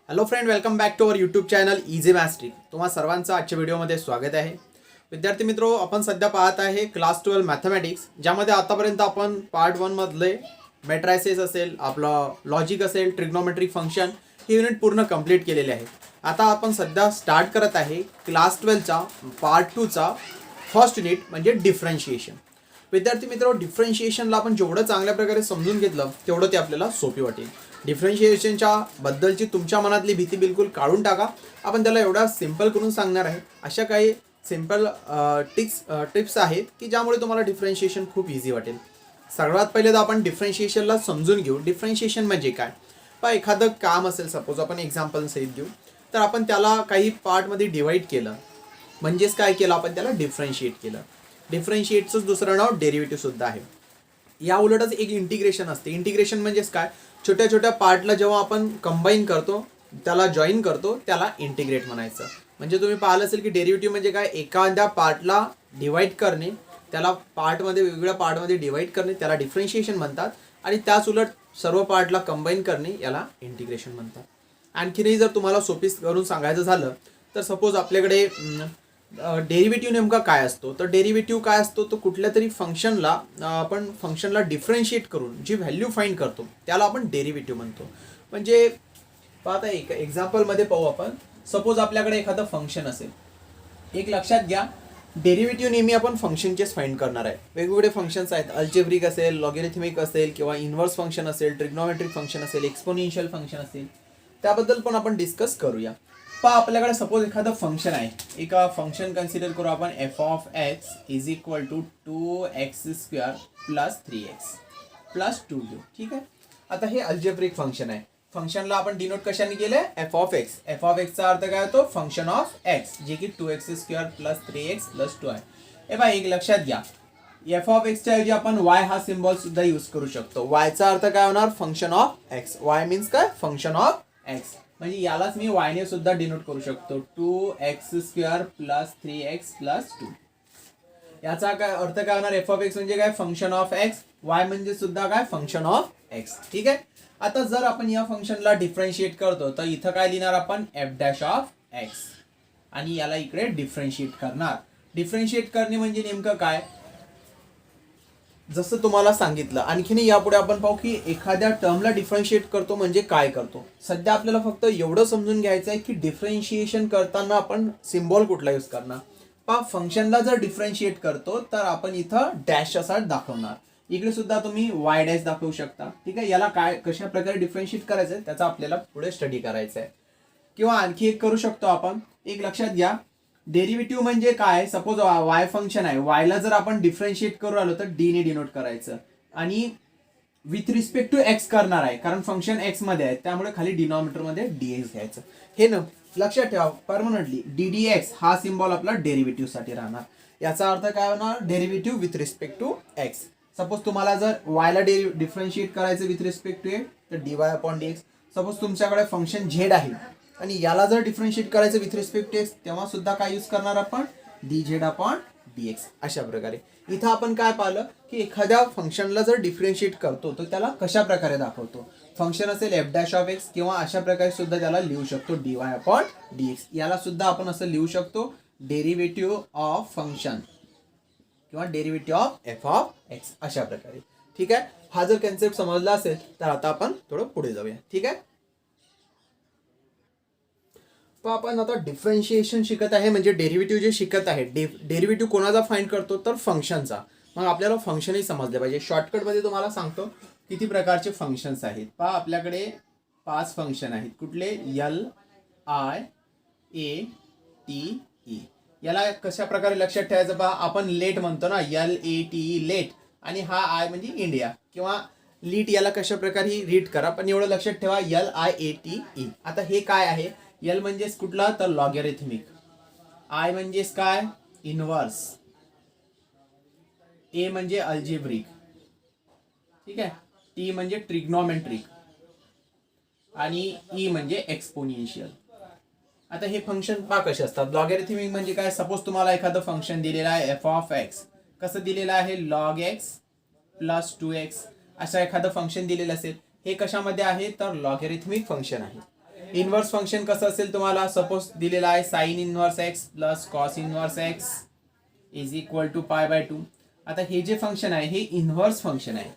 Hello friend, welcome back to our YouTube channel easy मॅस्ट्रिक. तुम्हा सर्वांचं आजच्या व्हिडिओमध्ये स्वागत आहे. विद्यार्थी मित्रो, आपण सध्या पाहत आहे क्लास 12 मॅथमॅटिक्स, ज्यामध्ये आतापर्यंत आपण पार्ट 1 मधले मॅट्रायसेस असेल, आपलं लॉजिक असेल, ट्रिग्नोमेट्रिक फंक्शन हे युनिट पूर्ण कंप्लीट केलेले आहे. आता आपण सध्या स्टार्ट करत आहे क्लास 12चा पार्ट 2चा फर्स्ट युनिट म्हणजे डिफरन्शिएशन. विद्यार्थी मित्रो, डिफरन्शिएशनला आपण जेवढं चांगल्या प्रकारे समजून घेतलं तेवढं ते आपल्याला सोपी वाटेल. डिफरन्शिएशनच्या बद्दलची तुमच्या मनातली भीती बिलकुल काढून टाका. आपण त्याला एवढा सिंपल करून सांगणार आहे. अशा काही सिंपल टिप्स आहेत की ज्यामुळे तुम्हाला डिफरन्शिएशन खूप इझी वाटेल. सर्वात पहिले तर आपण डिफरन्शिएशनला समजून घेऊ. डिफरन्शिएशन म्हणजे काय? पण एखादं काम असेल, सपोज आपण एक्झाम्पल सहित घेऊ, तर आपण त्याला काही पार्टमध्ये डिवाईड केलं, म्हणजेच काय केलं, आपण त्याला डिफरन्शिएट केलं. डिफरन्शिएटचं दुसरं नाव डेरिव्हेटिव्ह सुद्धा आहे. या उलटच एक इंटिग्रेशन असते. इंटिग्रेशन म्हणजेच काय? छोट्या छोट्या पार्टला जेव्हा आपण कंबाईन करतो, त्याला जॉईन करतो, त्याला इंटिग्रेट म्हणायचं. म्हणजे तुम्ही पाहिलं असेल की डेरिव्हेटिव्ह म्हणजे काय? एखाद्या पार्टला डिवाईड करणे, त्याला पार्टमध्ये वेगवेगळ्या पार्टमध्ये डिवाईड करणे, त्याला डिफरन्शिएशन म्हणतात. आणि त्याच उलट सर्व पार्टला कंबाईन करणे, याला इंटिग्रेशन म्हणतात. आणखीनही जर तुम्हाला सोपी करून सांगायचं झालं तर सपोज आपल्याकडे डेरिव्हेटिव्ह नेमका काय असतो, तर डेरिव्हेटिव्ह काय असतो, तो कुठल्या तरी फंक्शनला आपण फंक्शनला डिफरन्शिएट करून जी व्हॅल्यू फाइंड करतो त्याला आपण डेरिव्हेटिव्ह म्हणतो. म्हणजे पाहता एक एक्झाम्पलमध्ये पाहू आपण. सपोज आपल्याकडे एखादं फंक्शन असेल. एक लक्षात घ्या, डेरिव्हेटिव्ह नेहमी आपण फंक्शनचेच फाइंड करणार आहे. वेगवेगळे फंक्शन्स आहेत. अल्जेब्रिक असेल, लॉगॅरिथमिक असेल, किंवा इन्व्हर्स फंक्शन असेल, ट्रिग्नोमेट्रिक फंक्शन असेल, एक्सपोनेन्शियल फंक्शन असेल, त्याबद्दल पण आपण डिस्कस करूया. आपल्याकडे सपोज एखादं फंक्शन आहे. एका फंक्शन कन्सिडर करू आपण. F of x is equal to 2x² plus 3x plus 2 घेऊ. ठीक आहे. आता हे अल्जेब्रिक फंक्शन आहे. फंक्शनला आपण डिनोट कशाने केले? F of x. F of एक्सचा अर्थ काय होतो? फंक्शन ऑफ एक्स, जे की 2x² प्लस 3x प्लस 2 आहे. हे बघा, एक लक्षात घ्या, एफ ऑफ एक्सच्या ऐवजी आपण वाय हा सिम्बॉल सुद्धा यूज करू शकतो. वायचा अर्थ काय होणार? Function of X. Y means काय? Function of X. म्हणजे यालाच मी y ने सुद्धा डिनोट करू शकतो. 2x² plus 3x plus 2. याचा काय अर्थ काय होणार? एफ ऑफ एक्स म्हणजे काय? Function of x. y म्हणजे सुद्धा काय? Function of x. ठीक आहे. आता जर आपण या फंक्शनला डिफरन्शिएट करतो तर इथं काय लिहिणार आपण? F dash of x. आणि याला इकडे डिफरन्शिएट करणार. डिफरन्शिएट करणे म्हणजे नेमकं काय? जसं तुम्हाला सांगितलं. आणखीन यापुढे आपण पाहू की एखाद्या टर्मला डिफरन्शिएट करतो म्हणजे काय करतो. सध्या आपल्याला फक्त एवढं समजून घ्यायचं आहे की डिफरन्शिएशन करताना आपण सिम्बॉल कुठला यूज करणार. फंक्शनला जर डिफरन्शिएट करतो तर आपण इथं डॅश असा दाखवणार. इकडे सुद्धा तुम्ही वाय डॅश दाखवू शकता. ठीक आहे. याला काय कशा प्रकारे डिफरन्शिएट करायचं आहे त्याचा आपल्याला पुढे स्टडी करायचा आहे. किंवा आणखी एक करू शकतो आपण. एक लक्षात घ्या, डेरिव्हेटिव्ह म्हणजे काय? सपोज वाय फंक्शन आहे. वायला जर आपण डिफरन्शिएट करू आलो तर डी ने डिनोट करायचं. आणि विथ रिस्पेक्ट टू एक्स करणार आहे, कारण फंक्शन एक्स मध्ये आहे, त्यामुळे खाली डिनॉमिनेटर मध्ये डीएक्स घ्यायचं. हे न लक्षात ठेवा परमनंटली. डीडीएक्स हा सिम्बॉल आपला डेरिव्हेटिव्ह साठी राहणार. याचा अर्थ काय होणार? Derivative with respect to X. Suppose तुम्हाला जर वायला डिफरन्शिएट करायचं विथ रिस्पेक्ट टू एक्स तर dy अपॉन dx. सपोज तुमच्याकडे फंक्शन झेड आहे आणि याला जर डिफरन्शिएट करायचं विथ रिस्पेक्ट टू एक्स, तेव्हा सुद्धा काय यूज करणार आपण? dz upon dx. अशा प्रकारे इथं आपण काय पाहिलं की एखाद्या फंक्शनला जर डिफरन्शिएट करतो तर त्याला कशा प्रकारे दाखवतो. फंक्शन असेल एफ डॅश ऑफ एक्स, किंवा अशा प्रकारे सुद्धा त्याला लिहू शकतो dy अपॉन dx. याला सुद्धा आपण असं लिहू शकतो, डेरिव्हेटिव्ह ऑफ फंक्शन किंवा derivative of f of x, अशा प्रकारे. ठीक आहे. हा जर कन्सेप्ट समजला असेल तर आता आपण थोडं पुढे जाऊया. ठीक आहे. आपण आता डिफरन्शिएशन शिकत आहे, म्हणजे डेरिव्हेटिव्ह जे शिकत आहे. डेरिव्हेटिव्ह कोणाचा फाइंड करतो? तर फंक्शनचा. मग आपल्याला फंक्शनही समजले पाहिजे. शॉर्टकटमध्ये तुम्हाला सांगतो किती प्रकारचे फंक्शन्स आहेत. आपल्याकडे 5 फंक्शन आहेत. कुठले? L, I, A, T, E. याला कशा प्रकारे लक्षात ठेवायचं? आपण लेट म्हणतो ना, LATE लेट, आणि हा आय म्हणजे इंडिया किंवा लीट. याला कशा प्रकारे रीड करा, पण एवढं लक्षात ठेवा, LIATE. आता हे काय आहे? एल म्हणजेच कुठला? तर लॉगॅरिथमिक. आय म्हणजेच काय? इनव्हर्स. ए म्हणजे अल्जेब्रिक. ठीक आहे. टी म्हणजे ट्रिग्नोमेट्रिक. आणि ई म्हणजे एक्सपोनेन्शियल. आता हे फंक्शन कसे असतात? लॉगॅरिथमिक म्हणजे काय? सपोज तुम्हाला एखादं फंक्शन दिलेलं आहे एफ ऑफ एक्स. कसं दिलेलं आहे? Log x plus 2x. असं एखादं फंक्शन दिलेलं असेल. हे कशामध्ये आहे? तर लॉगॅरिथमिक फंक्शन आहे. इनव्हर्स फंक्शन कसं असेल तुम्हाला सपोज दिलेला आहे sine inverse X plus cos inverse X is equal to pi by 2. आता हे जे फंक्शन आहे हे इनव्हर्स फंक्शन आहे.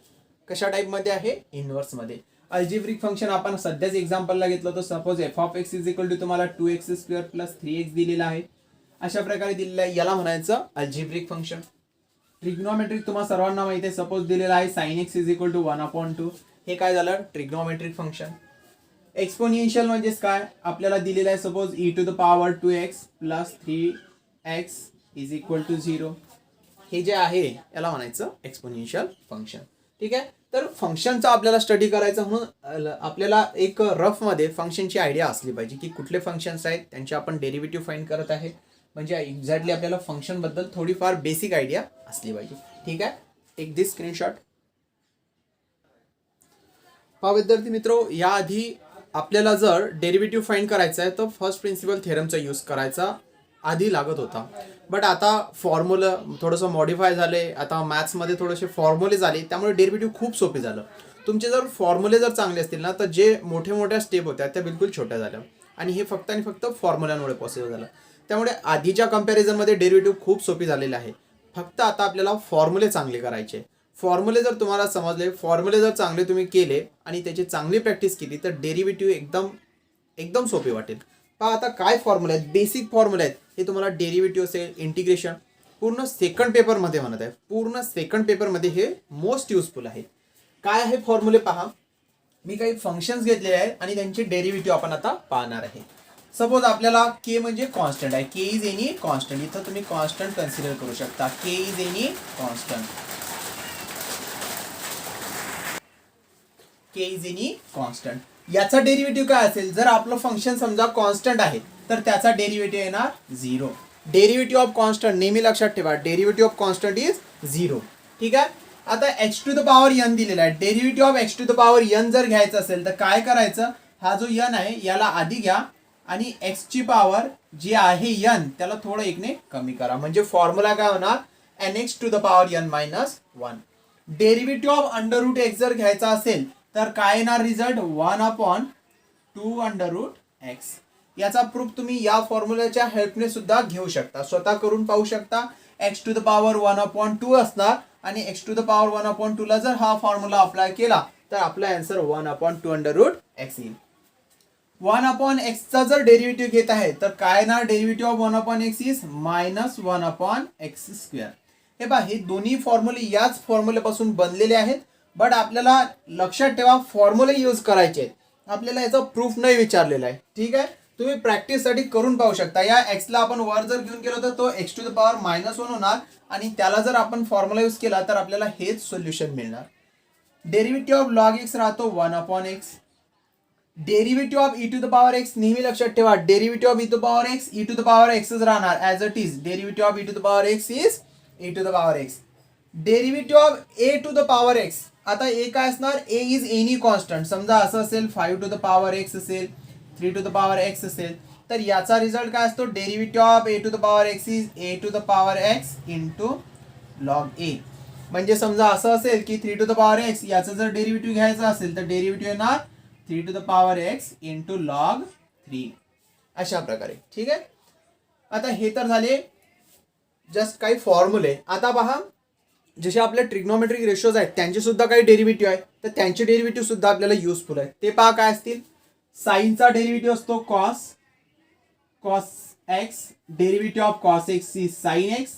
कशा टाईपमध्ये आहे? इनव्हर्स मध्ये. अल्जेब्रिक फंक्शन आपण सध्याच एक्झाम्पलला घेतलं तर suppose F of x is equal to तुम्हाला 2x² प्लस 3x दिलेला आहे. अशा प्रकारे दिलेलं आहे, याला म्हणायचं अल्जेब्रिक फंक्शन. ट्रिग्नोमेट्रिक तुम्हाला सर्वांना माहिती आहे, सपोज दिलेला आहे sine X is equal to 1/2. हे काय झालं? Trigonometric function. एक्सपोनेन्शियल म्हणजेच काय? आपल्याला दिलेला आहे suppose e⁻² 2x plus 3x is equal to 0. हे जे आहे याला म्हणायचं एक्सपोनेन्शियल फंक्शन. ठीक आहे. तर फंक्शनचा आपल्याला स्टडी करायचा म्हणून आपल्याला एक रफ मध्ये फंक्शनची आयडिया असली पाहिजे की कुठले फंक्शन्स आहेत, त्यांचे आपण डेरिव्हेटिव्ह फाइंड करत आहे, म्हणजे एक्झॅक्टली आपल्याला फंक्शन बद्दल थोडीफार बेसिक आयडिया असली पाहिजे. ठीक आहे. एक दिस स्क्रीनशॉट. पहा विद्यार्थी मित्रो, याआधी आपल्याला जर डेरिव्हेटिव्ह फाइंड करायचा आहे तर फर्स्ट प्रिन्सिपल थेरमचा यूज करायचा आधी लागत होता. बट आता फॉर्म्युला थोडंसं मॉडिफाय झाले, आता मॅथ्समध्ये थोडेसे फॉर्म्युले झाले, त्यामुळे डेरिव्हेटिव्ह खूप सोपे झालं. तुमचे जर फॉर्म्युले जर चांगले असतील ना तर जे मोठ्या स्टेप होत्या त्या बिलकुल छोट्या झाल्या, आणि हे फक्त आणि फक्त फॉर्म्युलांमुळे पॉसिबल झालं. त्यामुळे आधीच्या कंपॅरिझनमध्ये डेरिव्हेटिव्ह खूप सोपी झालेले आहे. फक्त आता आपल्याला फॉर्म्युले चांगले करायचे. फॉर्म्युले जर तुम्हाला समजले, फॉर्म्युले जर चांगले तुम्ही केले आणि त्याची चांगली प्रॅक्टिस केली तर डेरिव्हेटिव्ह एकदम सोपे वाटेल. पहा आता काय फॉर्म्युले आहेत, बेसिक फॉर्म्युले आहेत, हे तुम्हाला डेरिव्हेटिव्ह असेल, इंटिग्रेशन, पूर्ण सेकंड पेपरमध्ये म्हणत आहे, पूर्ण सेकंड पेपरमध्ये हे मोस्ट युजफुल आहे. काय आहे फॉर्म्युले पहा. मी काही फंक्शन्स घेतलेले आहेत आणि त्यांचे डेरिव्हेटिव्ह आपण आता पाहणार आहे. सपोज आपल्याला के म्हणजे कॉन्स्टंट आहे, के इज एनी कॉन्स्टंट. इथं तुम्ही कॉन्स्टंट कन्सिडर करू शकता, K is any constant. K is any constant. याचा डेरिव्हेटिव्ह काय असेल? जर आपलं फंक्शन समजा कॉन्स्टंट आहे तर त्याचा डेरिव्हेटिव्ह येणार 0. डेरिव्हेटिव्ह ऑफ कॉन्स्टंट नेहमी लक्षात ठेवा, डेरिव्हेटिव्ह ऑफ कॉन्स्टंट इज 0. ठीक आहे. आता x⁴n दिलेला आहे. डेरिव्हेटिव्ह ऑफ x⁴n जर घ्यायचं असेल तर काय करायचं? हा जो n आहे याला आधी घ्या आणि x ची पॉवर जी आहे n त्याला थोडं 1 ने कमी करा, म्हणजे फॉर्म्युला काय होणार? nx⁴n - 1. डेरिव्हेटिव्ह ऑफ √x जर घ्यायचा असेल तर काय येणार रिझल्ट? 1/2√x. याचा प्रूफ तुम्ही या फॉर्म्युलाच्या हेल्पने सुद्धा घेऊ शकता, स्वतः करून पाहू शकता. x⁴1/2 असणार आणि x⁴1/2 ला जर हा फॉर्म्युला अप्लाय केला तर आपला आन्सर 1/2√x येईल. 1/x चा जर डेरिव्हेटिव्ह घेत आहे तर काय येणार? Derivative of 1/x is -1/x². हे पहा, हे दोन्ही फॉर्म्युले याच फॉर्म्युलेपासून बनलेले आहेत. बट आपल्याला लक्षात ठेवा फॉर्म्युले यूज करायचे आहेत, आपल्याला याचा प्रूफ नाही विचारलेला आहे. ठीक आहे. तुम्ही प्रॅक्टिससाठी करून पाहू शकता. या एक्सला आपण वर जर घेऊन गेलो तर तो x⁻⁻1 होणार आणि त्याला जर आपण फॉर्म्युला यूज केला तर आपल्याला हेच सोल्युशन मिळणार. डेरिव्हेटिव्ह ऑफ log x राहतो 1/x. डेरिव्हेटिव्ह ऑफ e⁻x नेहमी लक्षात ठेवा, डेरिव्हेटिव्ह ऑफ e⁻x राहणार as it is. Derivative of e⁻x is e⁻x. Derivative of a⁻x, आता a काय असणार? a is any constant. समजा असं असेल 5⁻x असेल, 3⁻x असेल, तर याचा रिझल्ट काय असतो? Derivative of a⁻x is a⁻x into log a. म्हणजे समजा असं असेल की 3⁻x याचं जर डेरिव्हेटिव्ह घ्यायचं असेल तर डेरिव्हेटिव्ह येणार 3⁻x इंटू log 3. अशा प्रकारे. ठीक आहे. आता हे तर झाले जस्ट काही फॉर्म्युले. आता पहा, जसे आपले ट्रिग्नोमेट्रिक रेशोज आहेत त्यांचे सुद्धा काही डेरिव्हेटिव्ह आहेत, तर त्यांचे डेरिव्हेटिव्ह सुद्धा आपल्याला युजफुल आहेत. ते पहा काय असतील. साईनचा डेरिव्हेटिव्ह असतो cos x. Derivative of cos x is sine x.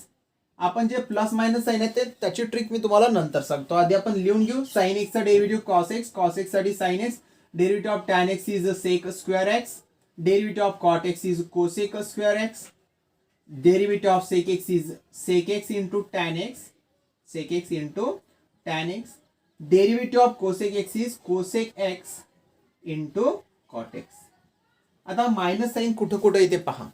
आपण जे प्लस मायनस साइन आहे त्याची ट्रिक मी तुम्हाला नंतर सांगतो, आधी आपण लिहून घेऊ. साइन एक्सचा डेरिव्हेटिव्ह कॉस एक्स साठी sine X. Derivative of tan x is sec²x. Derivative of cot X is cosec²x. Derivative of sec x is sec x into tan X. sec x into tan x. Derivative of cosec x is cosec x into cot x. आता minus sign कुठं कुठं येते पहा.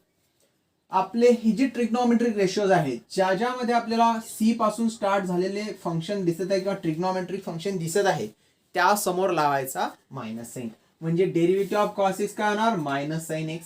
आपले ही जी trigonometric ratios आहेत ज्यामध्ये आपल्याला c पासून स्टार्ट झालेले फंक्शन दिसत आहे किंवा ट्रिग्नोमेट्रिक फंक्शन दिसत आहे त्या समोर लावायचा मायनस साइन. म्हणजे डेरिव्हेटिव्ह ऑफ cos x काय होणार? -sin x.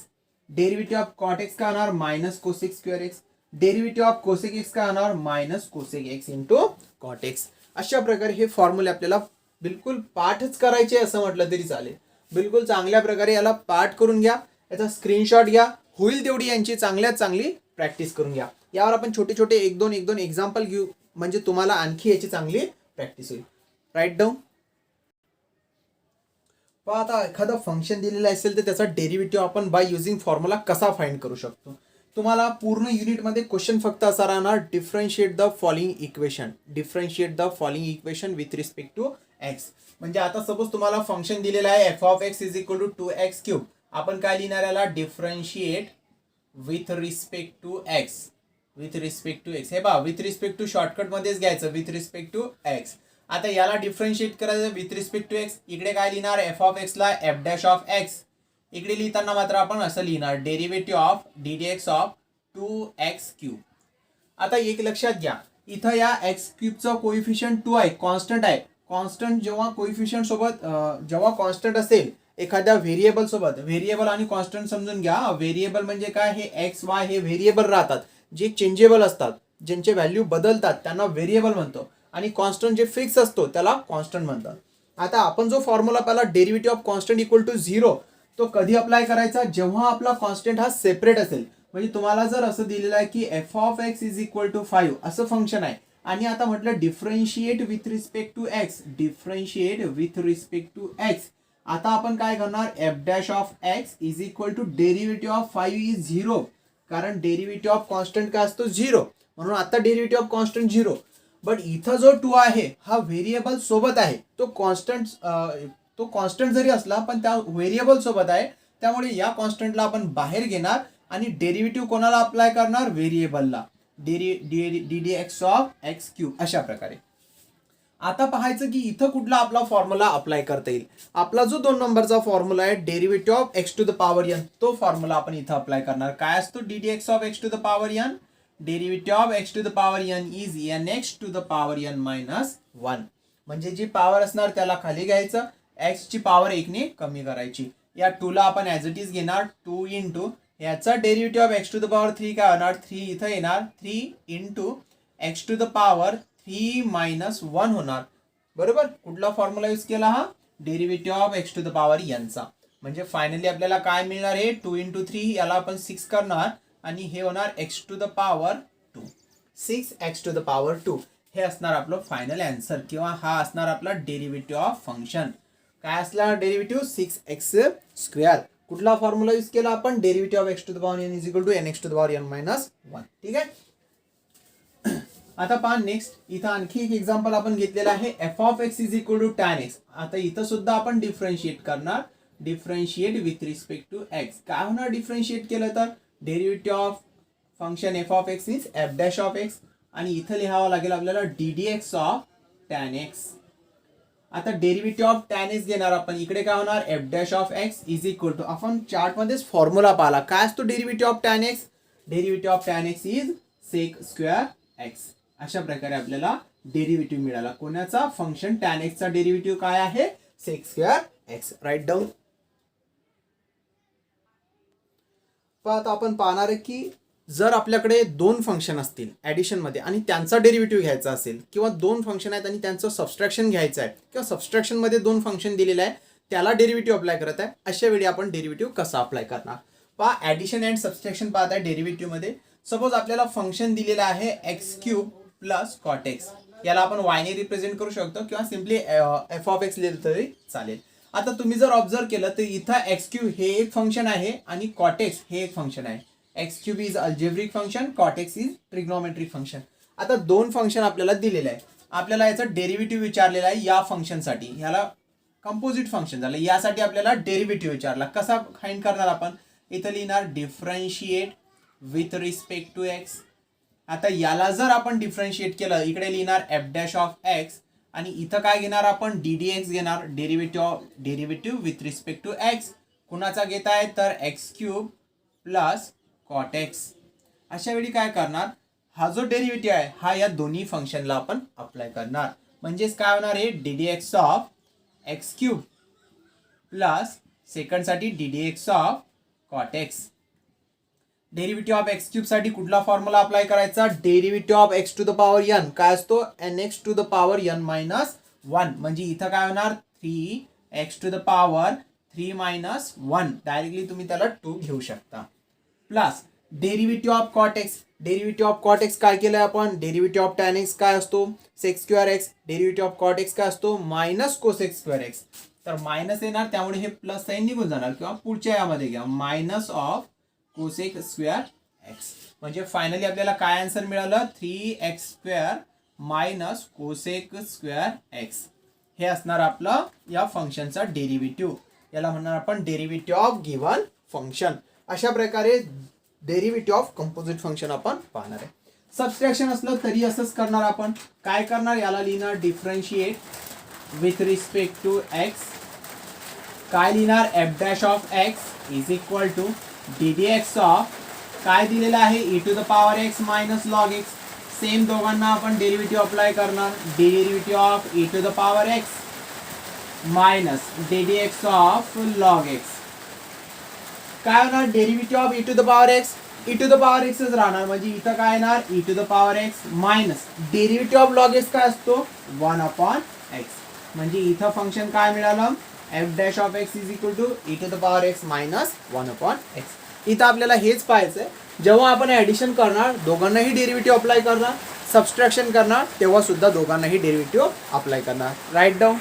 Derivative of cot x काय होणार? -cosec²x. Derivative of cosec x काय होणार? -cosec x into cot X. अशा प्रकारे हे फॉर्म्युले आपल्याला बिलकुल पाठच करायचे असं म्हटलं तरी चालेल. बिलकुल चांगल्या प्रकारे याला पाठ करून घ्या, याचा स्क्रीनशॉट घ्या, होईल तेवढी यांची चांगल्यात चांगली प्रॅक्टिस करून घ्या. यावर आपण छोटे छोटे एक दोन एक्झाम्पल घेऊ, म्हणजे तुम्हाला आणखी याची चांगली प्रॅक्टिस होईल. Write down. पहा आता एखादं फंक्शन दिलेलं असेल तर त्याचा डेरिव्हेटिव्ह आपण बाय युझिंग फॉर्म्युला कसा फाइंड करू शकतो. तुम्हाला पूर्ण युनिटमध्ये क्वेश्चन फक्त असा राहणार, differentiate the following equation, differentiate the following equation with respect to X. म्हणजे आता सपोज तुम्हाला फंक्शन दिलेलं आहे F of x is equal to 2x3. आपण काय लिहिणार याला, differentiate with respect to X, with respect to X. हे पहा, विथ रिस्पेक्ट टू शॉर्टकटमध्येच घ्यायचं, विथ रिस्पेक्ट टू एक्स. आता याला डिफरन्शिएट करायचं विथ रिस्पेक्ट टू एक्स. इकडे काय लिहिणार, एफ ऑफ एक्सला एफ डॅश ऑफ एक्स. इकडे लिहिताना मात्र आपण असं लिहिणार, derivative of d D x of 2x3. आता एक लक्षात घ्या, इथं या एक्स क्यूबचा कोइफिशियंट 2 आहे, कॉन्स्टंट आहे. कॉन्स्टंट जेव्हा कोइफिशियंट सोबत जेव्हा कॉन्स्टंट असेल एखाद्या व्हेरिएबल सोबत, व्हेरिएबल आणि कॉन्स्टंट समजून घ्या. व्हेरिएबल म्हणजे काय, हे एक्स वाय हे व्हेरिएबल राहतात, जे चेंजेबल असतात, ज्यांचे व्हॅल्यू बदलतात त्यांना व्हेरिएबल म्हणतो. आणि कॉन्स्टंट जे फिक्स असतो त्याला कॉन्स्टंट म्हणतात. आता आपण जो फॉर्म्युला पाहिला, derivative of constant equal to 0, तो कधी अप्लाय करायचा, जेव्हा आपला कॉन्स्टंट हा सेपरेट असेल. म्हणजे तुम्हाला जर असं दिलेलं आहे की F of x is equal to 5 असं फंक्शन आहे, आणि आता म्हटलं differentiate with respect to X, differentiate with respect to X. आता आपण काय करणार, F dash of x is equal to derivative of 5 is 0, कारण डेरिव्हेटिव्ह ऑफ कॉन्स्टंट काय असतो, 0, म्हणून आता डेरिव्हेटिव्ह ऑफ कॉन्स्टंट 0. बट इथं जो 2 आहे हा व्हेरिएबल सोबत आहे, तो कॉन्स्टंट जरी असला पण त्या व्हेरिएबल सोबत आहे, त्यामुळे या कॉन्स्टंटला आपण बाहेर घेणार आणि डेरिव्हेटिव्ह कोणाला अप्लाय करणार, व्हेरिएबलला, D D x of x cube. अशा प्रकारे आता पाहायचं की इथं कुठला आपला फॉर्म्युला अप्लाय करता येईल. आपला जो 2 नंबरचा फॉर्म्युला आहे, derivative of x to the power N, तो फॉर्म्युला आपण इथं अप्लाय करणार. काय असतो, D D x of x to the power N, derivative of x to the power N is N x to the power N minus 1. म्हणजे जी power असणार त्याला खाली घ्यायचं, एक्स ची पॉवर 1 ने कमी करायची. या 2 ला आपण ॲज इट इज घेणार, 2 इंटू याचा derivative of x to the power 3 काय होणार, 3 इथं येणार, 3 into x to the power 3 minus 1 होणार. बरोबर, कुठला फॉर्म्युला यूज केला हा, derivative of x to the power एनचा. म्हणजे फायनली आपल्याला काय मिळणार, हे 2 इंटू 3 याला आपण 6 करणार, आणि हे होणार X to the power 2, 6 X to the power 2. हे असणार आपलं फायनल आन्सर, किंवा हा असणार आपला डेरिव्हेटिव्ह ऑफ फंक्शन. काय असणार डेरिव्हेटिव्ह, 6x². कुठला फॉर्म्युला यूज केला आपण, derivative of x to the power N is equal to N x to the power N minus 1. ठीक आहे. आता पहा नेक्स्ट, इथं आणखी एक एक्झाम्पल आपण घेतलेलं आहे, F of x is equal to tan X. आता इथं सुद्धा आपण डिफरन्शिएट करणार, differentiate with respect to x. काय होणार डिफरन्शिएट केलं तर, derivative of function F of x is F dash of x, आणि इथं लिहावं लागेल आपल्याला D D x of tan X. आता डेरिव्हेटिव्ह ऑफ टॅन एक्स घेणार आपण, इकडे काय होणार, F dash of x is equal to, आपण चार्टमध्येच फॉर्म्युला पाहिला, काय असतो derivative of tan X, derivative of tan x is sec²x. अशा प्रकारे आपल्याला डेरिव्हेटिव्ह मिळाला. कोणाचा, फंक्शन टॅन एक्सचा डेरिव्हेटिव्ह काय आहे, sec²x. Write down. आता आपण पाहणार आहे की जर आपल्याकडे 2 फंक्शन असतील ॲडिशनमध्ये आणि त्यांचा डेरिव्हेटिव्ह घ्यायचा असेल, किंवा 2 फंक्शन आहेत आणि त्यांचं सबस्ट्रॅक्शन घ्यायचं आहे, किंवा सबस्ट्रॅक्शनमध्ये 2 फंक्शन दिलेलं आहे त्याला डेरिव्हेटिव्ह अप्लाय करत आहे, अशा वेळी आपण डेरिव्हेटिव्ह कसा अप्लाय करणार. पहा, ॲडिशन अँड सबस्ट्रॅक्शन पाहत आहे डेरिव्हेटिव्हमध्ये. सपोज आपल्याला फंक्शन दिलेलं आहे x³ प्लस कॉट एक्स, याला आपण वायने रिप्रेझेंट करू शकतो, किंवा सिम्पली एफ ऑफ एक्स लिहिलं तरी चालेल. आता तुम्ही जर ऑब्झर्व केलं तर इथं x³ हे एक फंक्शन आहे आणि कॉट एक्स हे एक फंक्शन आहे. x³ is algebraic function, cot X is trigonometric function. आता 2 फंक्शन आपल्याला दिलेले आहे, आपल्याला याचं डेरिव्हेटिव्ह विचारलेला आहे या फंक्शनसाठी, याला कंपोजिट फंक्शन झालं, यासाठी आपल्याला डेरिव्हेटिव्ह विचारला. कसा फाइंड करणार आपण, इथं लिहिणार differentiate with respect to X. आता याला जर आपण डिफरन्शिएट केलं, इकडे लिहिणार एफ डॅश ऑफ एक्स, आणि इथं काय घेणार आपण, डी डी एक्स घेणार, derivative with respect to X. कुणाचा घेत आहे तर x³ प्लस कॉट एक्स. अशा वेळी काय करणार, हा जो डेरिव्हेटिव्ह आहे हा या दोन्ही फंक्शनला आपण अप्लाय करणार. म्हणजेच काय होणार आहे, d D x of x³ plus सेकंडसाठी d D x of cot x. Derivative of x³ साठी कुठला फॉर्म्युला अप्लाय करायचा, derivative of x to the power n काय असतो, n x to the power n minus 1. म्हणजे इथं काय होणार, 3x to the power 3 minus 1, directly तुम्ही त्याला 2 घेऊ शकता. Plus derivative of cot x. Derivative of cot x काय केलंय आपण, डेरिव्हेटिव्ह ऑफ टॅन एक्स काय असतो, sec square X. Derivative of cot x काय असतो, मायनस कोसेक स्क्वेअर एक्स. तर मायनस येणार, त्यामुळे हे प्लस साईन निघून जाणार, किंवा पुढच्या यामध्ये घ्या minus of cosec square x. म्हणजे फायनली आपल्याला काय आन्सर मिळालं, 3x square minus cosec square x. हे असणार आपलं या फंक्शनचा डेरिव्हेटिव्ह. याला म्हणणार आपण डेरिव्हेटिव्ह ऑफ गिव्हन फंक्शन. अशा प्रकारे डेरिव्हेटिव्ह ऑफ कंपोजिट फंक्शन आपण पाहणार आहे. सबट्रॅक्शन असलं तरी असंच करणार आपण. काय करणार, याला लिहिणार differentiate with respect to x. काय लिहिणार, F dash of x is equal to d D x of काय दिलेलं आहे, e to the power x minus log x. Same दोघांना आपण डेरिव्हेटिव्ह अप्लाय करणार. Derivative of e to the power x minus d D x of log x. काय होणार, derivative of e to the power x, e to the power एक्सच राहणार. म्हणजे इथं काय येणार, E to the power x minus derivative of log x काय असतो, 1 अपॉन एक्स. म्हणजे इथं फंक्शन काय मिळालं, F dash of x is equal to E to the power x minus 1 upon X. इथं आपल्याला हेच पाहायचंय. जेव्हा आपण ऍडिशन करणार, दोघांनाही डेरिव्हेटिव्ह अप्लाय करणार. सबट्रॅक्शन करणार, तेव्हा सुद्धा दोघांनाही डेरिव्हेटिव्ह अप्लाय करणार. Write down.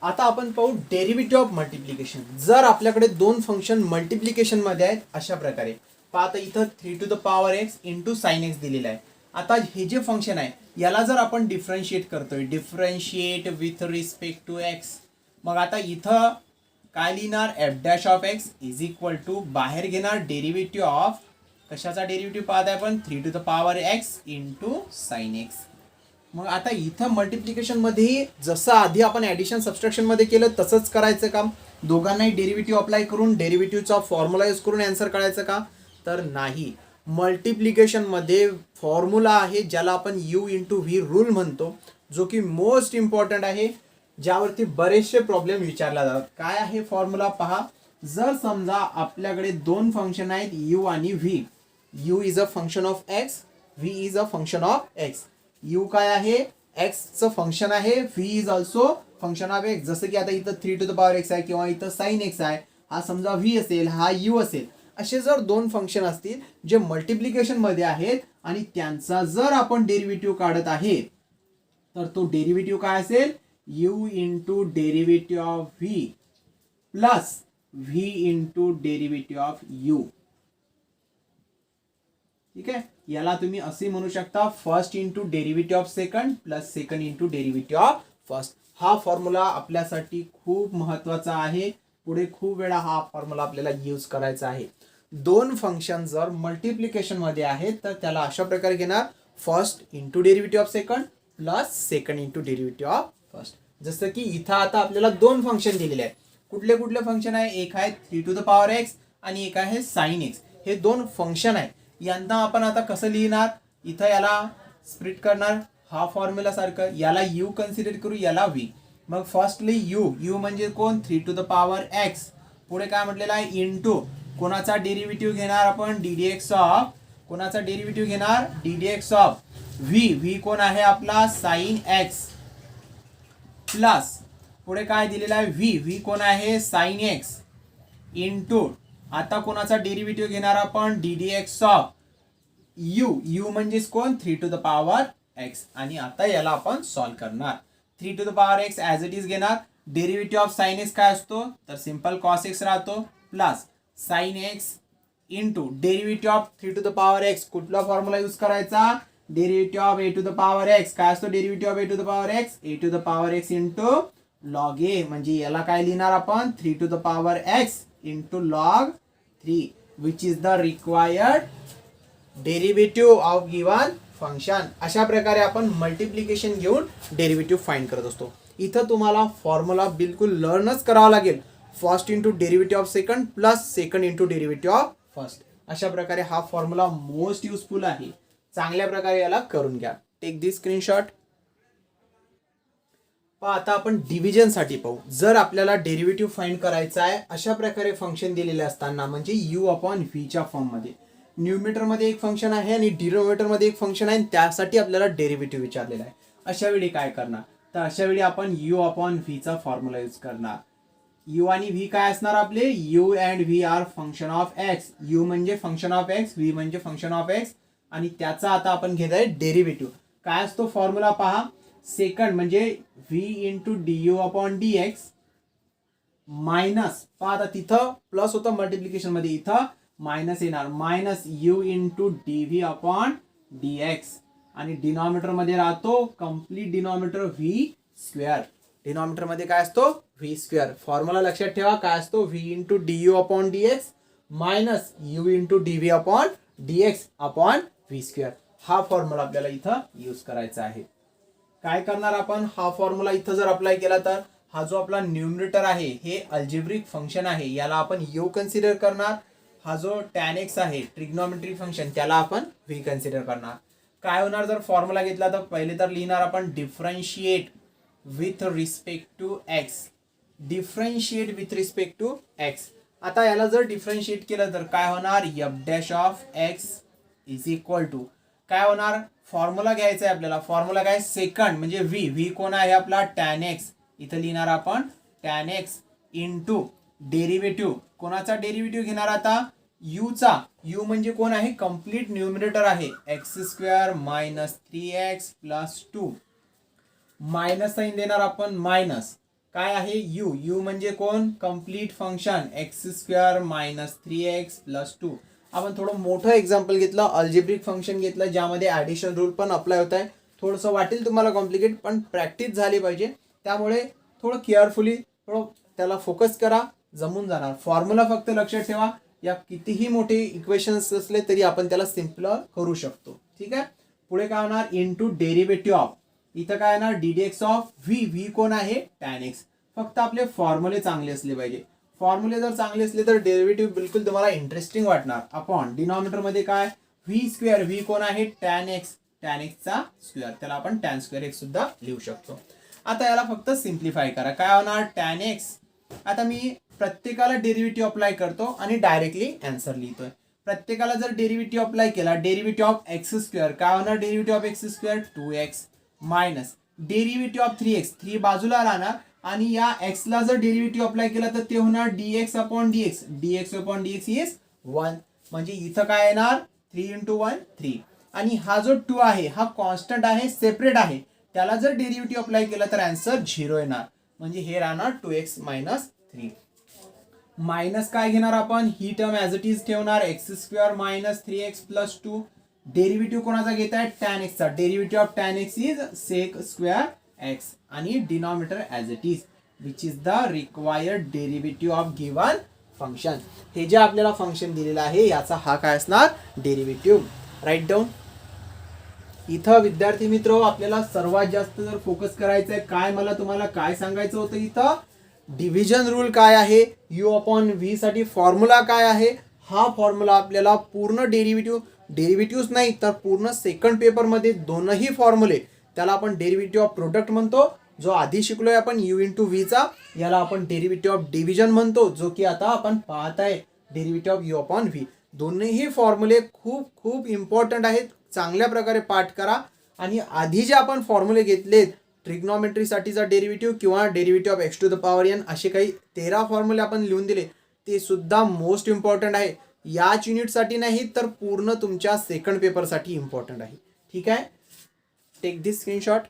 आता आपण पाहू डेरिव्हेटिव्ह ऑफ मल्टिप्लिकेशन. जर आपल्याकडे दोन फंक्शन मल्टिप्लिकेशन मध्ये आहेत, अशा प्रकारे पाहता इथं 3 to the power x into sine X दिलेलं आहे. आता हे जे फंक्शन आहे याला जर आपण डिफरन्शिएट करतोय, differentiate with respect to X, मग आता इथं काय लिहिणार, F dash of x is equal to बाहेर घेणार डेरिव्हेटिव्ह ऑफ कशाचा डेरिव्हेटिव्ह पाहताय आपण, 3 to the power x into sine X. मग आता इथं मल्टिप्लिकेशन मध्ये जसं आधी आपण ऍडिशन सबट्रॅक्शन मध्ये केलं तसंच करायचं काम. दोघांनाही डेरिव्हेटिव्ह अप्लाय करून डेरिव्हेटिव्हचा फॉर्म्युला यूज करून आन्सर काढायचं का, तर नाही. मल्टिप्लिकेशन मध्ये फॉर्म्युला आहे ज्याला आपण यू इंटू व्ही रूल म्हणतो, जो की मोस्ट इम्पॉर्टंट आहे, ज्यावरती बरेचसे प्रॉब्लेम विचारला जातात. काय आहे फॉर्म्युला पहा. जर समजा आपल्याकडे दोन फंक्शन आहेत यू आणि V. You is a function of X, V is a function of X. You काय आहे, एक्स चं फंक्शन आहे, V is also function of x. जसं की आता इथं 3 टू द पॉवर एक्स आहे किंवा इथं साइन एक्स आहे, हा समजा व्ही असेल, हा यू असेल. असे जर दोन फंक्शन असतील जे मल्टिप्लिकेशन मध्ये आहेत आणि त्यांचा जर आपण डेरिव्हेटिव्ह काढत आहे, तर तो डेरिव्हेटिव्ह काय असेल, you into derivative of V plus V into derivative of you. ठीक आहे, याला तुम्ही असे म्हणू शकता, first into derivative of second plus second into derivative of first. हा फॉर्म्युला आपल्यासाठी खूप महत्वाचा आहे. पुढे खूप वेळा हा फॉर्म्युला आपल्याला यूज करायचा आहे. दोन फंक्शन जर मल्टिप्लिकेशन मध्ये आहेत तर त्याला अशा प्रकारे घेणार, first into derivative of second plus second into derivative of first. जसं की इथं आता आपल्याला दोन फंक्शन दिलेले आहेत. कुठले कुठले फंक्शन आहे, एक आहे 3 टू द पॉवर एक्स आणि एक आहे साइन एक्स. हे दोन फंक्शन आहेत. यांना आपण आता कसं लिहिणार, इथं याला स्प्लिट करणार, हा फॉर्म्युला सारखं. याला यू कन्सिडर करू, याला व्ही. मग फर्स्टली यू म्हणजे कोण, 3 टू द पॉवर एक्स. पुढे काय म्हटलेलं आहे, इंटू कोणाचा डेरिव्हेटिव्ह घेणार आपण, डी डी एक्स ऑफ, कोणाचा डेरिव्हेटिव्ह घेणार, D D x of V कोण आहे आपला, साइन एक्स, प्लस पुढे काय दिलेलं आहे, व्ही कोण आहे, साइन एक्स, इंटू आता कोणाचा डेरिव्हेटिव्ह घेणार आपण, D D x of you म्हणजेच कोण, 3 टू द पॉवर एक्स. आणि आता याला आपण सॉल्व्ह करणार. 3 to the power x as it is घेणार. डेरिव्हेटिव्ह ऑफ साइन एक्स काय असतो, तर सिंपल कॉस एक्स राहतो, plus sine x into derivative of 3 to the power x. कुठला फॉर्म्युला यूज करायचा, derivative of a to the power x. काय असतो derivative of a to the power x, a to the power x into log a. म्हणजे याला काय लिहिणार आपण, 3 to the power x into log 3 which is the required derivative of given function. अशा प्रकारे आपण मल्टिप्लिकेशन घेऊन डेरिव्हेटिव्ह फाइंड करत असतो. इथं तुम्हाला फॉर्म्युला बिलकुल लर्नच करावा लागेल. First into derivative of second plus second into derivative of first. अशा प्रकारे हा फॉर्म्युला मोस्ट युजफुल आहे. चांगल्या प्रकारे याला करून घ्या. टेक दिस स्क्रीनशॉट. आता आपण डिव्हिजन साठी पाहू. जर आपल्याला डेरिव्हेटिव्ह फाइंड करायचा आहे, अशा प्रकारे फंक्शन दिलेले असताना, म्हणजे यू अपॉन व्ही च्या फॉर्म मध्ये, न्यूमिनेटर मध्ये एक फंक्शन आहे आणि डिनोमिनेटर मध्ये एक फंक्शन आहे, त्यासाठी आपल्याला डेरिव्हेटिव्ह विचारलेला आहे. अशा वेळी काय करणार, तर अशा वेळी आपण यू अपॉन व्ही चा फॉर्म्युला यूज करणार. यू आणि व्ही काय असणार आपले, U and V are function of X. U म्हणजे फंक्शन ऑफ एक्स, व्ही म्हणजे फंक्शन ऑफ एक्स, आणि त्याचा आता आपण घेत आहे डेरिव्हेटिव्ह. काय असतो फॉर्म्युला पहा, सेकंड म्हणजे V into D you upon D x minus, पहा आता तिथं प्लस होतं मल्टिप्लिकेशन मध्ये, इथं मायनस येणार, minus U into D V upon D x, आणि डिनॉमिनेटर मध्ये राहतो complete denominator V square. Denominator मध्ये काय असतो, व्ही स्क्वेअर. फॉर्म्युला लक्षात ठेवा, काय असतो, V into D you upon D x minus U into D V upon D x upon V square. हा फॉर्म्युला आपल्याला इथं यूज करायचा आहे. काय करणार आपण, हा फॉर्म्युला इथं जर अप्लाय केला तर हा जो आपला न्यूमरेटर आहे हे अल्जेब्रिक फंक्शन आहे, याला आपण यू कन्सिडर करणार. हा जो टॅन एक्स आहे ट्रिग्नॉमेट्रिक फंक्शन, त्याला आपण व्ही कन्सिडर करणार. काय होणार जर फॉर्म्युला घेतला तर पहिले तर लिहिणार आपण differentiate with respect to X. Differentiate with respect to X. आता याला जर डिफरन्शिएट केलं तर काय होणार, F dash of x is equal to काय होणार, फॉर्म्युला घ्यायचा आहे आपल्याला. फॉर्म्युला काय, सेकंड म्हणजे व्ही, व्ही कोण आहे आपला टॅन एक्स, इथं लिहिणार आपण टॅन एक्स इंटू डेरिव्हेटिव्ह, कोणाचा डेरिव्हेटिव्ह घेणार आता, यू चा. यू म्हणजे कोण आहे, कम्प्लीट न्यूमरेटर आहे, X square minus 3x plus 2, minus sign देणार आपण, मायनस काय आहे यू, यू म्हणजे कोण, complete function X square minus 3x plus 2. आपण थोडं मोठं एक्झाम्पल घेतलं, अल्जेब्रिक फंक्शन घेतलं, ज्यामध्ये ॲडिशन रूल पण अप्लाय होत आहे. थोडंसं वाटेल तुम्हाला कॉम्प्लिकेट, पण प्रॅक्टिस झाली पाहिजे, त्यामुळे थोडं केअरफुली थोडं त्याला फोकस करा, जमून जाणार. फॉर्म्युला फक्त लक्षात ठेवा, या कितीही मोठे इक्वेशन्स असले तरी आपण त्याला सिम्पल करू शकतो. ठीक आहे. पुढे काय होणार, इनटू डेरिव्हेटिव्ह ऑफ, इथं काय येणार D D x of V, V कोण आहे टॅन एक्स. फक्त आपले फॉर्म्युले चांगले असले पाहिजे. फॉर्म्युले जर चांगले असले तर डेरिव्हेटिव्ह बिलकुल तुम्हाला इंटरेस्टिंग वाटणार. अपॉन डिनॉमिनेटर मध्ये काय, व्ही स्क्वेअर, व्ही कोण आहे टॅन एक्स, टॅन एक्सचा स्क्वेअर, त्याला आपण टॅन स्क्वेअर एक्स सुद्धा लिहू शकतो. आता याला फक्त सिम्प्लिफाय करा, काय होणार टॅन एक्स. आता मी प्रत्येकाला डेरिव्हेटिव्ह अप्लाय करतो आणि डायरेक्टली आन्सर लिहितोय. प्रत्येकाला जर डेरिव्हेटिव्ह अप्लाय केला, डेरिव्हेटिव्ह ऑफ एक्स स्क्वेअर, काय होणार derivative of x square 2x minus derivative of 3x, 3 बाजूला राहणार, आणि या x ला जर डेरिव्हेटिव्ह अप्लाय केला तर ते होणार dx upon dx, dx upon dx is 1. म्हणजे इथं काय येणार 3 इंटू 1 3, आणि हा जो 2 आहे हा कॉन्स्टंट आहे, सेपरेट आहे, त्याला जर डेरिव्हेटिव्ह अप्लाय केला तर आन्सर 0 येणार. म्हणजे हे राहणार 2x मायनस 3. मायनस काय घेणार आपण, ही टर्म ॲज इट इज ठेवणार, x square minus 3x plus 2. Derivative कोणाचा घेत आहे टॅन एक्सचा, derivative of tan x is sec square x, आणि denominator as it is which is the required derivative of given function. हे जे आपल्याला function दिलेलं आहे याचा हा काय असणार डेरिव्हेटिव्ह. Right down. इथं विद्यार्थी मित्र आपल्याला सर्वात जास्त जर फोकस करायचं आहे, काय मला तुम्हाला काय सांगायचं होतं, इथं डिव्हिजन रूल काय आहे, यू अपॉन व्ही साठी फॉर्म्युला काय आहे. हा फॉर्म्युला आपल्याला पूर्ण डेरिव्हेटिव्ह नाही तर पूर्ण सेकंड पेपर मध्ये दोनही फॉर्म्युले, त्याला आपण डेरिव्हेटिव्ह ऑफ प्रोडक्ट म्हणतो, जो आधी शिकलोय आपण यू इंटू व्ही चा, याला आपण डेरिव्हेटिव्ह ऑफ डिव्हिजन म्हणतो, जो की आता आपण पाहत आहे derivative of you upon V. दोन्ही फॉर्म्युले खूप खूप इम्पॉर्टंट आहेत, चांगल्या प्रकारे पाठ करा. आणि आधी जे आपण फॉर्म्युले घेतलेत ट्रिग्नॉमेट्रीसाठीचा डेरिव्हेटिव्ह किंवा derivative of x to the power N, असे काही 13 फॉर्म्युले आपण लिहून दिले, ते सुद्धा मोस्ट इम्पॉर्टंट आहे. याच युनिटसाठी नाही तर पूर्ण तुमच्या सेकंड पेपरसाठी इम्पॉर्टंट आहे. ठीक आहे. टेक दिस स्क्रीनशॉट.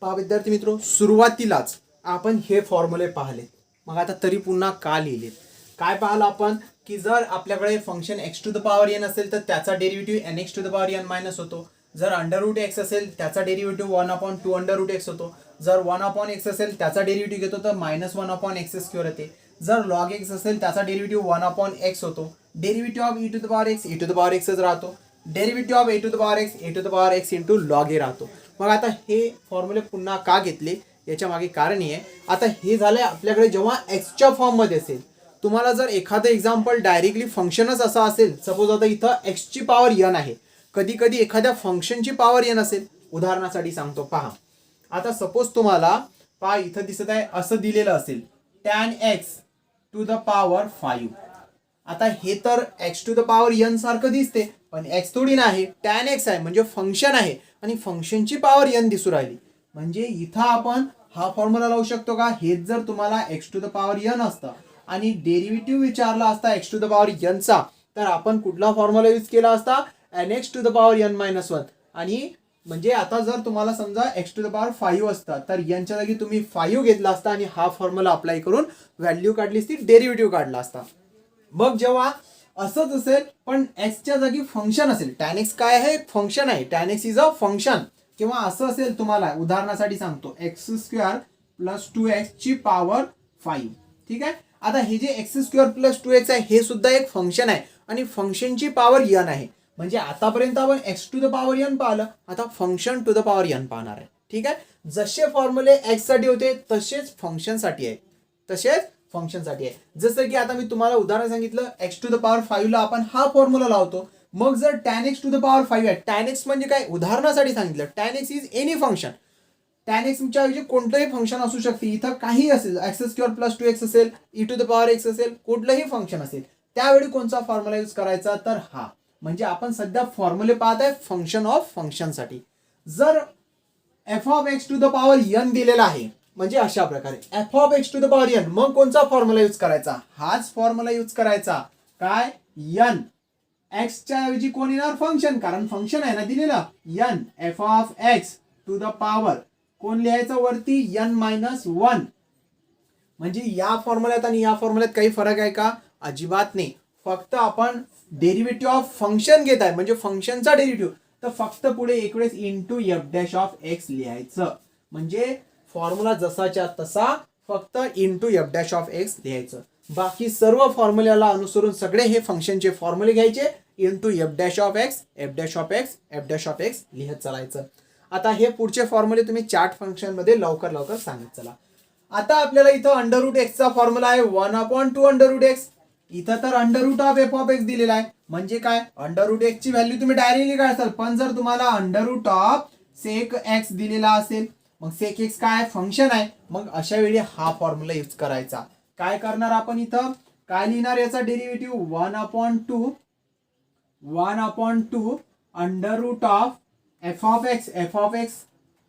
पहा विद्यार्थी मित्रो, सुरुवातीलाच आपण हे फॉर्म्युले पाहिले, मग आता तरी पुन्हा का लिहिलेत. काय पाहिलं आपण की जर आपल्याकडे function x to the power n असेल तर त्याचा derivative n x to the power N minus होतो. जर अंडर रूट एक्स असेल त्याचा डेरिव्हेटिव्ह 1/2 अंडर रूट एक्स होतो. जर 1/x असेल त्याचा डेरिव्हेटिव्ह घेतो तर -1/x स्क्वेअर येते. जर लॉग एक्स असेल त्याचा डेरिव्हेटिव्ह 1/x होतो. Derivative of e to the power x e to the power xच राहतो. Derivative of a to the power x into log a राहतो. मग आता हे फॉर्म्युले पुन्हा का घेतले याच्या मागे कारण आहे. आता हे झालंय आपल्याकडे जेव्हा एक्सच्या फॉर्ममध्ये असेल. तुम्हाला जर एखादं एक्झाम्पल डायरेक्टली फंक्शनच असा असेल, सपोज आता इथं एक्सची पॉवर n आहे, कधी कधी एखाद्या फंक्शनची पॉवर n असेल. उदाहरणासाठी सांगतो पहा. आता सपोज तुम्हाला पहा इथं दिसत आहे असं दिलेलं असेल tan x to the power 5. आता हे तर x to the power n सारखं दिसते, पण x थोडी नाही, tan x आहे म्हणजे फंक्शन आहे आणि फंक्शनची पॉवर n दिसू राहिली. म्हणजे इथं आपण हा फॉर्म्युला लावू शकतो का? हेच जर तुम्हाला x to the power n असतं आणि डेरिव्हेटिव्ह विचारला असता एक्स टू द पॉवर एनचा, तर आपण कुठला फॉर्म्युला यूज केला असता? N x to the power N minus one. आणि म्हणजे आता जर तुम्हाला समजा एक्स टू द पॉवर 5 असता तर यांच्या जागी तुम्ही 5 घेतला असता आणि हा फॉर्म्युला अप्लाय करून व्हॅल्यू काढली असती, डेरिव्हेटिव्ह काढला असता. मग जेव्हा असंच असेल पण एक्सच्या जागी फंक्शन असेल, टॅन एक्स काय आहे? फंक्शन आहे. Tan x is a function. किंवा असं असेल, तुम्हाला उदाहरणासाठी सांगतो, एक्स स्क्वेअर प्लस 2x ची पॉवर 5. ठीक आहे. आता हे जे एक्स स्क्वेअर प्लस 2x आहे हे सुद्धा एक फंक्शन आहे आणि फंक्शनची पॉवर n आहे. म्हणजे आतापर्यंत आपण x to the power n पाहिलं, आता function to the power n पाहणार आहे. ठीक आहे. जसे फॉर्म्युले एक्स साठी होते तसेच फंक्शन साठी आहे, तसेच फंक्शन साठी आहे. जसं की आता मी तुम्हाला उदाहरण सांगितलं, एक्स टू द पॉवर 5 ला आपण हा फॉर्म्युला लावतो. मग जर tan x to the power 5 आहे, टॅन एक्स म्हणजे काय? उदाहरणासाठी सांगितलं, tan x is any function. Tan एक्सच्या ऐवजी कोणतंही फंक्शन असू शकते. इथं काही असेल, एक्स स्क्वेअर प्लस 2x असेल, e to the power x असेल, कुठलंही फंक्शन असेल, त्यावेळी कोणता फॉर्म्युला यूज करायचा? तर हा. म्हणजे आपण सध्या फॉर्म्युले पाहत आहे फंक्शन ऑफ फंक्शन साठी. जर f of x to the power n दिलेला आहे, म्हणजे अशा प्रकारे f of x to the power n, मग कोणता फॉर्म्युला यूज करायचा? हाच फॉर्म्युला यूज करायचा. काय? n. एक्सच्या ऐवजी कोण येणार? फंक्शन, कारण फंक्शन आहे ना दिलेला. n f of x to the power कोण लिहायचं वरती? n minus 1. म्हणजे या फॉर्म्युल्यात आणि या फॉर्म्युल्यात काही फरक आहे का? अजिबात नाही. फक्त आपण डेरिव्हेटिव्ह ऑफ फंक्शन घेत आहे, म्हणजे फंक्शनचा डेरिव्हेटिव्ह, तर फक्त पुढे एक वेळेस into f dash of x लिहायचं. म्हणजे फॉर्म्युला जसाच्या तसा, फक्त into f dash of x लिहायचं. बाकी सर्व फॉर्म्युल्याला अनुसरून सगळे हे फंक्शनचे फॉर्म्युले घ्यायचे, into f dash of x, F dash of x, F dash of x लिहत चालायचं. आता हे पुढचे फॉर्म्युले तुम्ही चार्ट फंक्शन मध्ये लवकर लवकर सांगत चला. आता आपल्याला इथं अंडर रूट एक्सचा फॉर्म्युला आहे 1/2 अंडर रूट एक्स. इथं तर under root of f of x दिलेला आहे. म्हणजे काय? अंडर रूट एक्स ची व्हॅल्यू तुम्ही डायरेक्टली काढसाल, पण जर तुम्हाला under root of sec x दिलेला असेल, मग सेक एक्स काय? फंक्शन आहे. मग अशा वेळी हा फॉर्म्युला यूज करायचा. काय करणार आपण इथं? काय लिहिणार याचा derivative? 1/2 under root of f of x,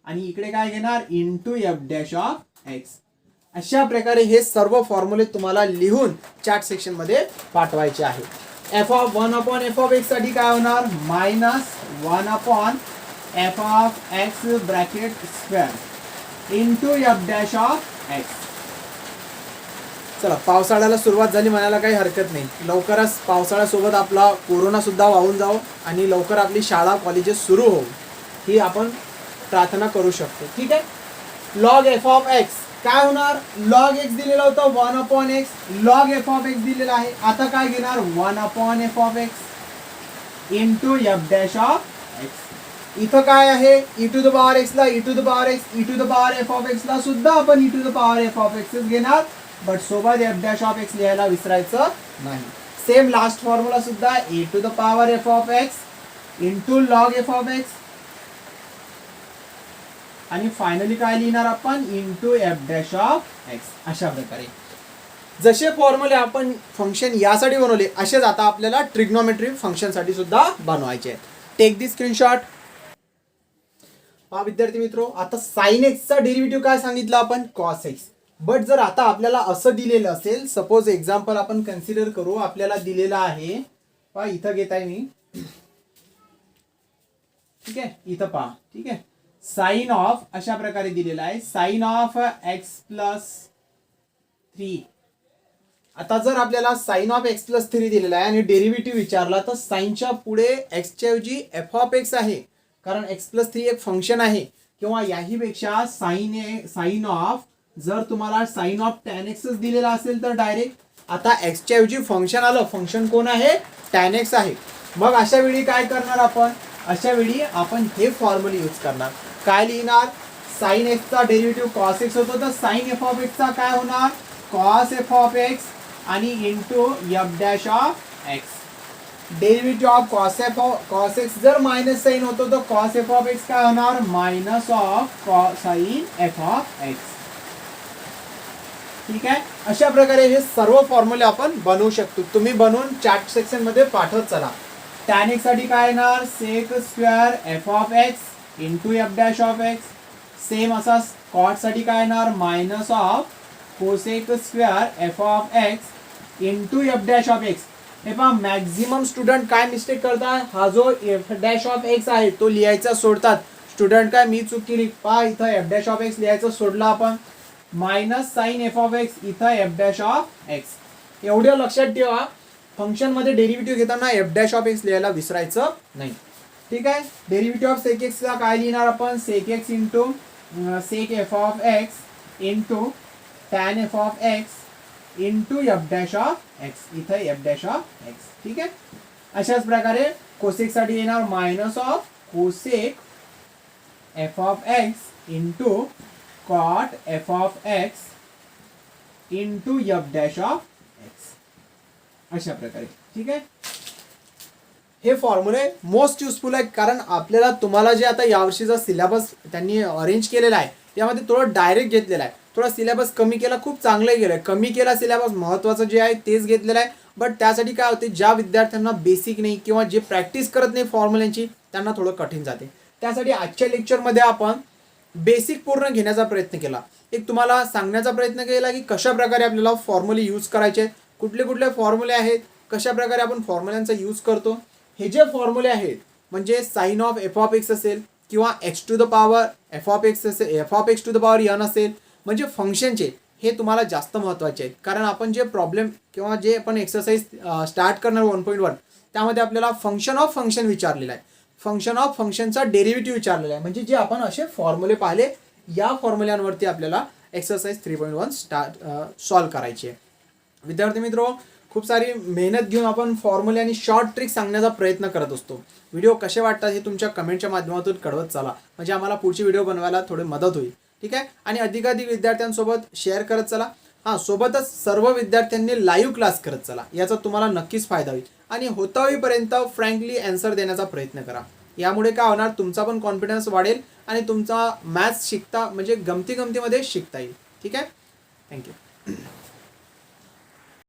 आणि इकडे काय घेणार? Into f dash of x. अशा प्रकारे हे सर्व फॉर्म्युले तुम्हाला लिहून चॅट सेक्शन मध्ये पाठवायचे आहे. F of 1/f of x साठी काय होणार? Minus 1/f of x bracket square into f dash of x. चला, पावसाळ्याला सुरुवात झाली म्हणायला काही हरकत नाही. लवकरच पावसाळ्यासोबत आपला कोरोना सुद्धा वाहून जाओ आणि लवकर आपली शाळा कॉलेजेस सुरू हो, ही आपण प्रार्थना करू शकतो. ठीक आहे. लॉग एफ ऑफ एक्स काय होणार? लॉग एक्स दिलेला होता 1/x, log f of x दिलेला आहे. आता काय घेणार? 1/f of x into f dash of x. इथं काय आहे? E to the power x ला e to the power x, e to the power f of x ला सुद्धा आपण e to the power f of x घेणार, but सोबत f dash of x लिहायला विसरायचं नाही. सेम लास्ट फॉर्म्युला सुद्धा e to the power f of x into log f of x, आणि फायनली काय लिहिणार आपण? Into f dash of x. अशा प्रकारे जसे फॉर्म्युले आपण फंक्शन यासाठी बनवले, असेच आता आपल्याला ट्रिग्नोमेट्रिक फंक्शन साठी सुद्धा बनवायचे आहेत. Take the screenshot. पहा विद्यार्थी मित्रो, आता साइन एक्सचा डेरिव्हेटिव्ह काय सांगितलं आपण? Cos x. बट जर आता आपल्याला असं दिलेलं असेल, सपोज एक्झाम्पल आपण कन्सिडर करू, आपल्याला दिलेलं आहे, पहा इथं घेत आहे मी, ठीक आहे, इथं पहा, ठीक आहे, साइन ऑफ अशा प्रकारे दिलेला आहे, साइन ऑफ एक्स प्लस 3. आता जर आपल्याला साइन ऑफ एक्स प्लस 3 दिलेला आहे आणि डेरिव्हेटिव्ह विचारला, तर साइनच्या पुढे एक्सच्या ऐवजी एफ ऑफ एक्स आहे, कारण एक्स प्लस 3 एक फंक्शन आहे. किंवा याही पेक्षा साइन ऑफ, जर तुम्हाला साइन ऑफ टॅन एक्स दिलेला असेल तर डायरेक्ट आता एक्सच्या ऐवजी फंक्शन आलं, फंक्शन कोण आहे? टॅन एक्स आहे. मग अशा वेळी काय करणार आपण? अशा वेळी आपण हे फॉर्म्युला यूज करणार. काय लिहिणार? साइन एक्सचा डेरिव्हेटिव्ह कॉस एक्स होतो, तर साइन एफ ऑफ एक्सचा काय होणार? कॉस एफ ऑफ एक्स आणि into f dash of x. Derivative of cos x जर मायनस साइन होतो, तर कॉस एफ ऑफ एक्स काय होणार? Minus of sine f of x. ठीक आहे. अशा प्रकारे हे सर्व फॉर्म्युले आपण बनवू शकतो. तुम्ही बनवून चॅट सेक्शन मध्ये पाठवत चला. टॅन एक्स साठी काय येणार? Sec square f of x into f dash of x. Same असा कॉटसाठी काय येणार minus of cosec square f of x into f dash of x. हे पहा मॅक्झिमम स्टुडंट काय मिस्टेक करतात, हा जो एफ डॅश ऑफ एक्स आहे तो लिहायचा सोडतात. स्टुडंट काय मी चूक केली, पहा इथं एफ डॅश ऑफ एक्स लिहायचं सोडलं आपण, minus sine f of x इथं एफ डॅश ऑफ एक्स. एवढं लक्षात ठेवा, फंक्शन मध्ये डेरिव्हेटिव्ह घेताना एफ डॅश ऑफ एक्स लिहायला विसरायचं नाही. ठीक आहे. डेरिव्हेटिव्ह ऑफ सेक एक्स ला काय लिहिणार आपण, sec x into sec f of x into tan f of x into f dash of x, इथं एफ डॅश ऑफ एक्स. ठीक आहे. अशाच प्रकारे कोसेक साठी येणार minus of cosec f of x into cot f of x into f dash of x, अशा प्रकारे. ठीक आहे. हे फॉर्म्युले मोस्ट युजफुल आहे, कारण आपल्याला तुम्हाला जे आता यावर्षीचा सिलेबस त्यांनी अरेंज केलेला आहे त्यामध्ये थोडं डायरेक्ट घेतलेला आहे. थोडा सिलेबस कमी केला, खूप चांगलं गेलं, कमी केला सिलेबस, महत्त्वाचं जे आहे तेच घेतलेलं आहे. बट त्यासाठी काय होते, ज्या विद्यार्थ्यांना बेसिक नाही किंवा जे प्रॅक्टिस करत नाही फॉर्म्युल्यांची त्यांना थोडं कठीण जाते. त्यासाठी आजच्या लेक्चरमध्ये आपण बेसिक पूर्ण घेण्याचा प्रयत्न केला. एक तुम्हाला सांगण्याचा प्रयत्न केला की कशा प्रकारे आपल्याला फॉर्म्युले यूज करायचे, कुठले कुठले फॉर्म्युले आहेत, कशा प्रकारे आपण फॉर्म्युल्यांचा यूज करतो. हे जे फॉर्म्युले आहेत म्हणजे sine of f of x असेल किंवा x to the power f of x असेल, f of x to the power n असेल, म्हणजे फंक्शनचे हे तुम्हाला जास्त महत्त्वाचे आहेत. कारण आपण जे प्रॉब्लेम किंवा जे आपण एक्सरसाइज स्टार्ट करणार 1.1 त्यामध्ये आपल्याला फंक्शन ऑफ फंक्शन विचारलेलं आहे, फंक्शन ऑफ फंक्शनचा डेरिव्हेटिव्ह विचारलेला आहे. म्हणजे जे आपण असे फॉर्म्युले पाहिले, या फॉर्म्युल्यांवरती आपल्याला एक्सरसाइज 3.1 सॉल्व करायची आहे. विद्यार्थी मित्रो, खूप सारी मेहनत घेऊन आपण फॉर्म्युले आणि शॉर्ट ट्रिक सांगण्याचा प्रयत्न करत असतो. व्हिडिओ कसे वाटतात हे तुमच्या कमेंटच्या माध्यमातून कळवत चला, म्हणजे आम्हाला पुढची व्हिडिओ बनवायला थोडी मदत होईल. ठीक आहे. आणि अधिकाधिक विद्यार्थ्यांसोबत शेअर करत चला. हां, सोबतच सर्व विद्यार्थ्यांनी लाईव्ह क्लास करत चला, याचा तुम्हाला नक्कीच फायदा होईल. आणि होता होईपर्यंत फ्रँकली आन्सर देण्याचा प्रयत्न करा. यामुळे काय होणार, तुमचा पण कॉन्फिडन्स वाढेल आणि तुमचा मॅथ्स शिकता म्हणजे गमतीमध्ये शिकता येईल. ठीक आहे. थँक्यू.